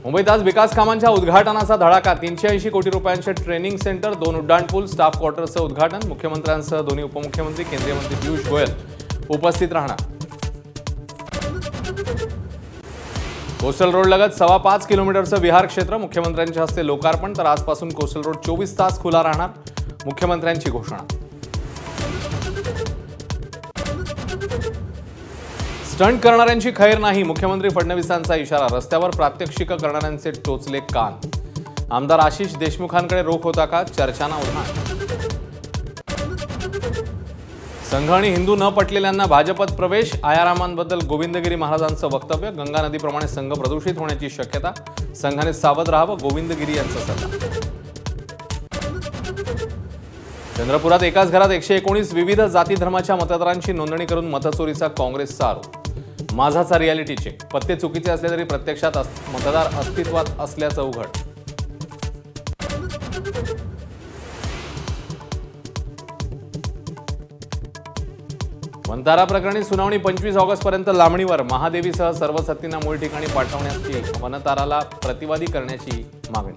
मुंबईत आज विकास कामांच्या उद्घाटनाचा धडाका। 380 कोटी रुपयांचे ट्रेनिंग सेंटर, 2 उड्डाणपूल, स्टाफ क्वार्टरचं उद्घाटन। मुख्यमंत्र्यांसह दोन्ही उपमुख्यमंत्री, केंद्रीय मंत्री पियुष गोयल उपस्थित राहणार। कोस्टल रोड लगत 5.25 किलोमीटरचं विहार क्षेत्र, मुख्यमंत्र्यांच्या हस्ते लोकार्पण। तर आजपासून कोस्टल रोड 24 तास खुला राहणार, मुख्यमंत्र्यांची घोषणा। स्टंट करणाऱ्यांची खैर नाही, मुख्यमंत्री फडणवीसांचा इशारा। रस्त्यावर प्रात्यक्षिक करणाऱ्यांचे टोचले कान। आमदार आशिष देशमुखांकडे रोख होता का, चर्चांना उधाण। संघ आणि हिंदू न पटलेल्यांना भाजपात प्रवेश, आयारामांबद्दल गोविंदगिरी महाराजांचं वक्तव्य। गंगा नदीप्रमाणे संघ प्रदूषित होण्याची शक्यता, संघाने सावध राहावं, गोविंदगिरी यांचा सल्ला। चंद्रपुरात एकाच घरात 119 विविध जाती धर्माच्या मतदारांची नोंदणी करून मतचोरीचा काँग्रेसचा आरोप। माझाचा रियालिटी चेक, पत्ते चुकीचे असले तरी प्रत्यक्षात मतदार अस्तित्वात असल्याचं उघड। वंतारा प्रकरणी सुनावणी 25 ऑगस्टपर्यंत लांबणीवर। महादेवीसह सर्व सत्तींना मूळ ठिकाणी पाठवण्याची, वनताराला प्रतिवादी करण्याची मागणी।